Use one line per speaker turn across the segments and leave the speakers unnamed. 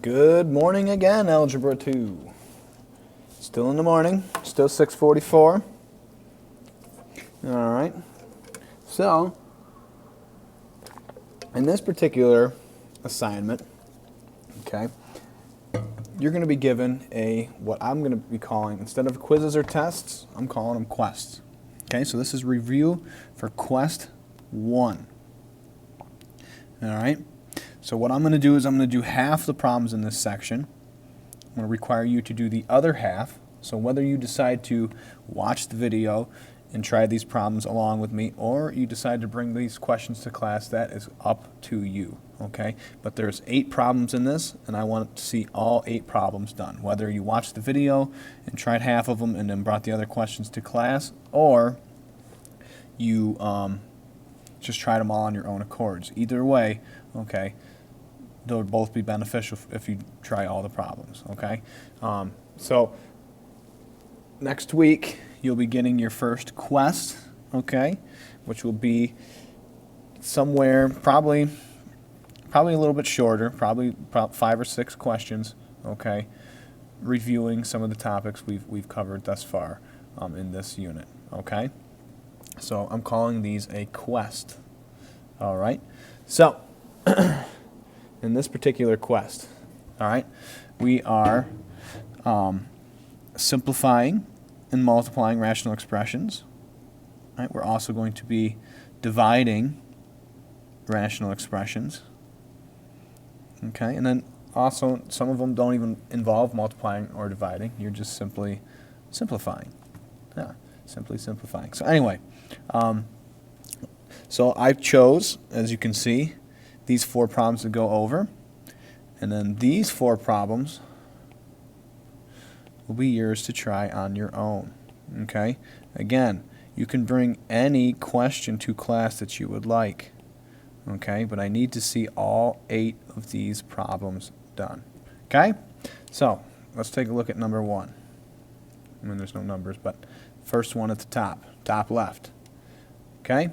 Good morning again, Algebra 2. Still in the morning, still 6:44. All right. So, in this particular assignment, okay, you're going to be given what I'm going to be calling, instead of quizzes or tests, I'm calling them quests. Okay, so this is review for quest 1. All right. So what I'm going to do is I'm going to do half the problems in this section. I'm going to require you to do the other half. So whether you decide to watch the video and try these problems along with me, or you decide to bring these questions to class, that is up to you. Okay? But there's 8 problems in this, and I want to see all 8 problems done. Whether you watched the video and tried half of them and then brought the other questions to class, or you just tried them all on your own accords. Either way, okay, they'll both be beneficial if you try all the problems, okay? So next week, you'll be getting your first quest, okay, which will be somewhere probably a little bit shorter, probably 5 or 6 questions, okay, reviewing some of the topics we've covered thus far in this unit, okay? So I'm calling these a quest, all right? So in this particular quest, all right, we are simplifying and multiplying rational expressions. All right, we're also going to be dividing rational expressions. Okay, and then also some of them don't even involve multiplying or dividing. You're just simply simplifying. Yeah, simply simplifying. So anyway, so I chose, as you can see, these 4 problems to go over, and then these 4 problems will be yours to try on your own. Okay? Again, you can bring any question to class that you would like. Okay? But I need to see all 8 of these problems done. Okay? So, let's take a look at number 1. I mean, there's no numbers, but first one at the top left. Okay?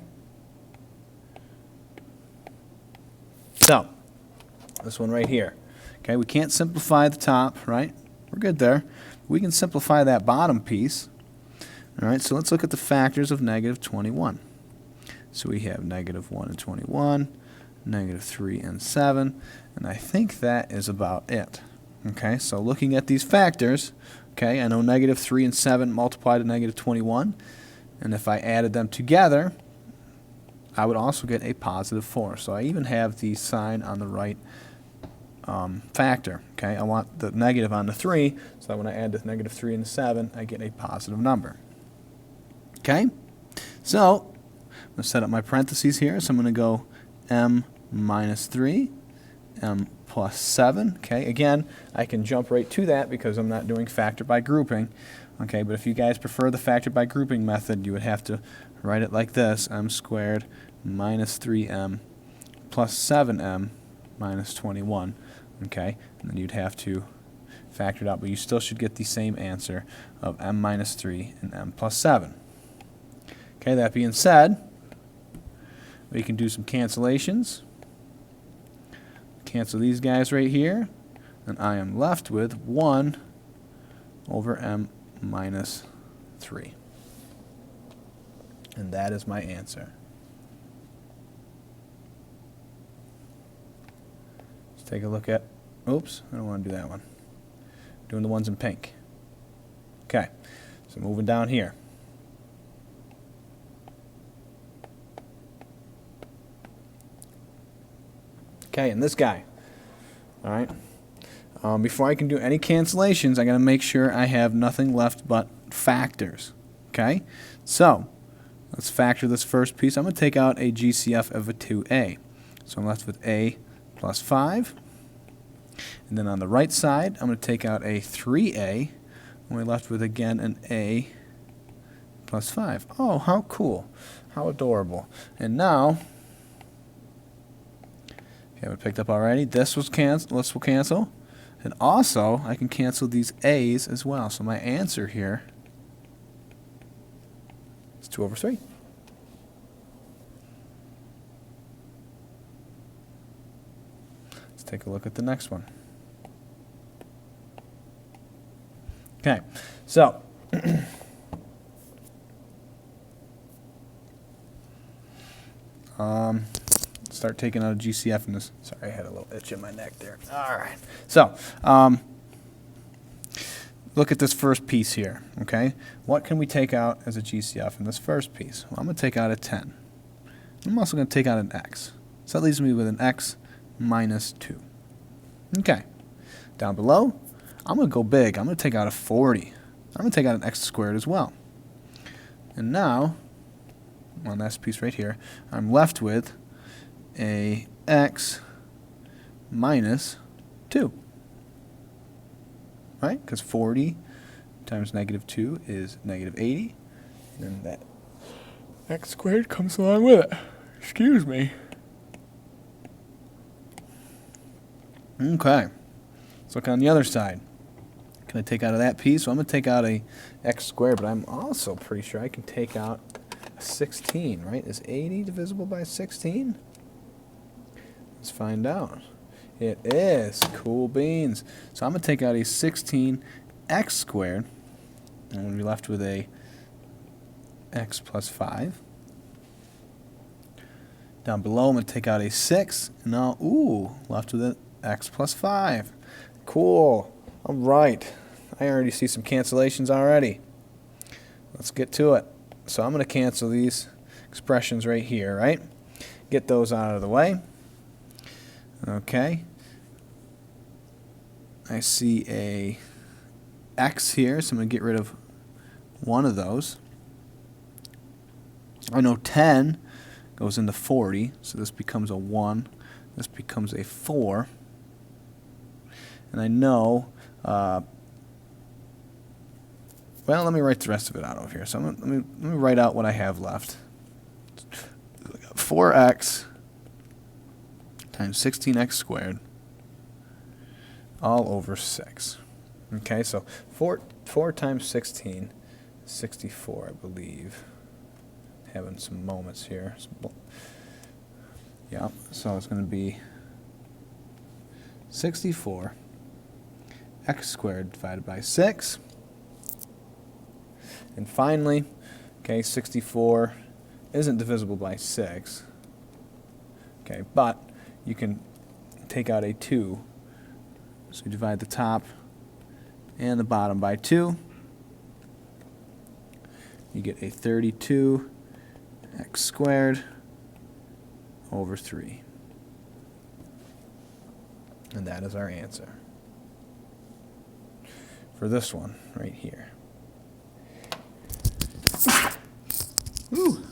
So, this one right here. Okay, we can't simplify the top, right? We're good there. We can simplify that bottom piece. All right, so let's look at the factors of negative 21. So we have negative 1 and 21, negative 3 and 7, and I think that is about it. Okay, so looking at these factors, okay, I know negative 3 and 7 multiply to negative 21, and if I added them together, I would also get a positive 4. So I even have the sign on the right factor. Okay, I want the negative on the 3, so that when I add the negative 3 and the 7, I get a positive number. Okay, so I'm going to set up my parentheses here. So I'm going to go m minus 3, m plus 7. Okay, again, I can jump right to that because I'm not doing factor by grouping. Okay, but if you guys prefer the factor by grouping method, you would have to write it like this: m squared minus 3m plus 7m minus 21. Okay, and then you'd have to factor it out, but you still should get the same answer of m minus 3 and m plus 7. Okay, that being said, we can do some cancellations. Cancel these guys right here, and I am left with 1 over m minus 3. And that is my answer. Let's take a look at, oops, I don't want to do that one. Doing the ones in pink. Okay, so moving down here. Okay, and this guy. All right. Before I can do any cancellations, I got to make sure I have nothing left but factors. Okay, so let's factor this first piece. I'm going to take out a GCF of a 2a. So I'm left with a plus 5. And then on the right side, I'm going to take out a 3a. And we're left with, again, an a plus 5. Oh, how cool. How adorable. And now, if you haven't picked up already, this will cancel. And also, I can cancel these a's as well. So my answer here is 2 over 3. Let's take a look at the next one. Okay, so start taking out a GCF in this. Sorry, I had a little itch in my neck there. All right, so look at this first piece here, okay? What can we take out as a GCF in this first piece? Well, I'm going to take out a 10. I'm also going to take out an x. So that leaves me with an x minus 2. Okay. Down below, I'm going to go big. I'm going to take out a 40. I'm going to take out an x squared as well. And now, on this piece right here, I'm left with a x minus 2. Right? Because 40 times negative 2 is negative 80. And then that x squared comes along with it. Excuse me. Okay. Let's look on the other side. Can I take out of that piece? So I'm going to take out a x squared, but I'm also pretty sure I can take out a 16, right? Is 80 divisible by 16? Let's find out. It is. Cool beans. So I'm going to take out a 16x squared. And I'm going to be left with a x plus 5. Down below, I'm going to take out a 6. And now, left with an x plus 5. Cool. All right. I already see some cancellations already. Let's get to it. So I'm going to cancel these expressions right here, right? Get those out of the way. Okay. I see a x here, so I'm going to get rid of one of those. I know 10 goes into 40, so this becomes a 1. This becomes a 4. And I know, well, let me write the rest of it out over here. So let me write out what I have left. 4x times 16x squared all over 6. Okay, so 4 times 16 is 64, I believe. Having some moments here. Yeah, so it's going to be 64 x squared divided by 6. And finally, okay, 64 isn't divisible by 6. Okay, but you can take out a 2. So you divide the top and the bottom by 2. You get a 32 x squared over 3. And that is our answer for this one right here. Ooh.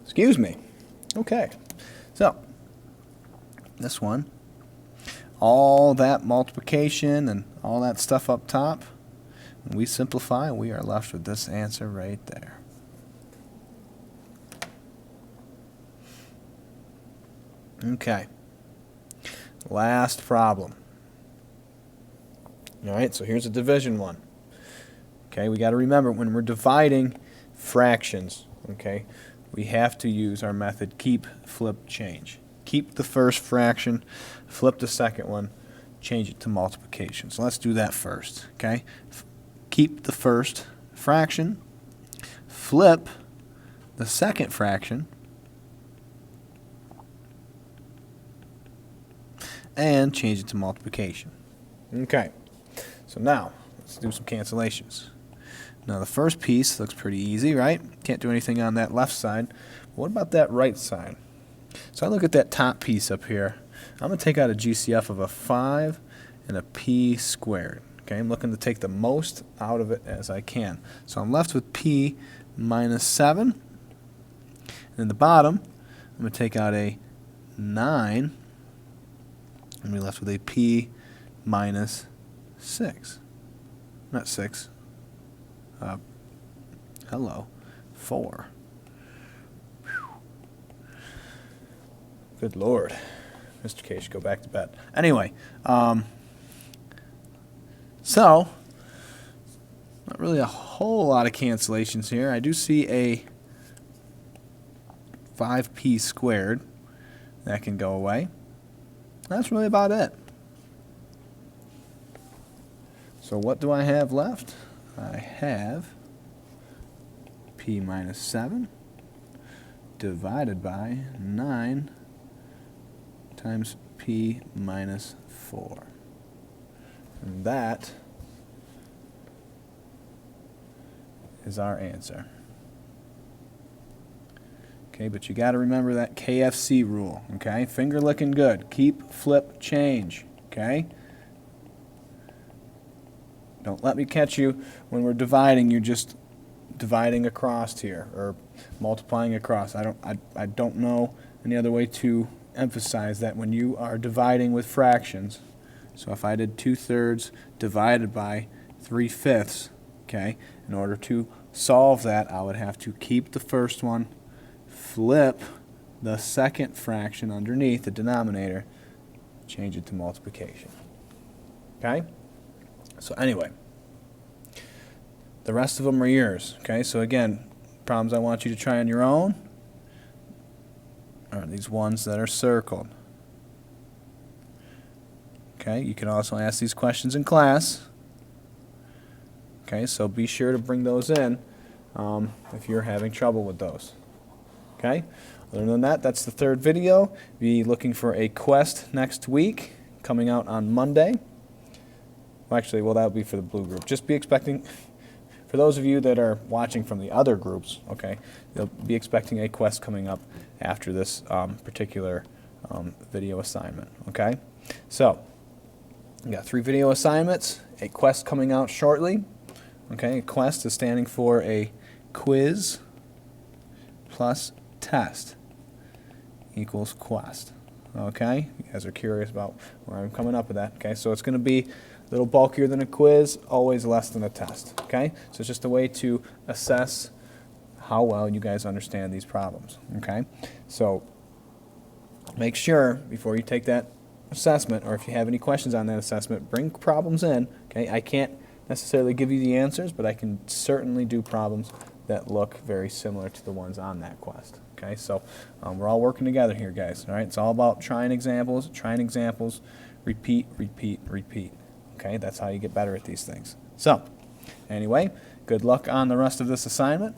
Excuse me. Okay. So, this one, all that multiplication and all that stuff up top, when we simplify, we are left with this answer right there. Okay. Last problem. All right, so here's a division one. Okay, we got to remember when we're dividing fractions, okay, we have to use our method keep, flip, change. Keep the first fraction, flip the second one, change it to multiplication. So let's do that first, okay? Keep the first fraction, flip the second fraction, and change it to multiplication. Okay, so now let's do some cancellations. Now the first piece looks pretty easy, right? Can't do anything on that left side. What about that right side? So I look at that top piece up here. I'm going to take out a GCF of a 5 and a p squared. Okay, I'm looking to take the most out of it as I can. So I'm left with p minus 7. And in the bottom, I'm going to take out a 9. And we're left with a p minus 6. Not 6. Hello. 4. Whew. Good Lord. Mr. K should go back to bed. Anyway, so, not really a whole lot of cancellations here. I do see a 5p squared. That can go away. That's really about it. So what do I have left? I have p minus 7 divided by 9 times p minus 4. And that is our answer. Okay, but you got to remember that KFC rule, okay? Finger licking good. Keep, flip, change, okay? Don't let me catch you when we're dividing, you're just dividing across here or multiplying across. I don't know any other way to emphasize that when you are dividing with fractions. So if I did 2/3 divided by 3/5, okay, in order to solve that, I would have to keep the first one, flip the second fraction underneath the denominator, change it to multiplication. Okay? So anyway, the rest of them are yours. Okay, so again, problems I want you to try on your own are these ones that are circled. Okay, you can also ask these questions in class. Okay, so be sure to bring those in if you're having trouble with those. Okay, other than that, that's the third video. Be looking for a quest next week, coming out on Monday. Well, actually, that'll be for the blue group. Just be expecting, for those of you that are watching from the other groups, okay, you'll be expecting a quest coming up after this particular video assignment. Okay, so we got 3 video assignments, a quest coming out shortly. Okay, a quest is standing for a quiz plus test equals quest. Okay, you guys are curious about where I'm coming up with that. Okay, so it's going to be a little bulkier than a quiz, always less than a test. Okay, so it's just a way to assess how well you guys understand these problems. Okay, so make sure before you take that assessment, or if you have any questions on that assessment, bring problems in. Okay, I can't necessarily give you the answers, but I can certainly do problems that look very similar to the ones on that quest. Okay, so we're all working together here, guys. All right, it's all about trying examples, repeat, repeat, repeat. Okay, that's how you get better at these things. So, anyway, good luck on the rest of this assignment.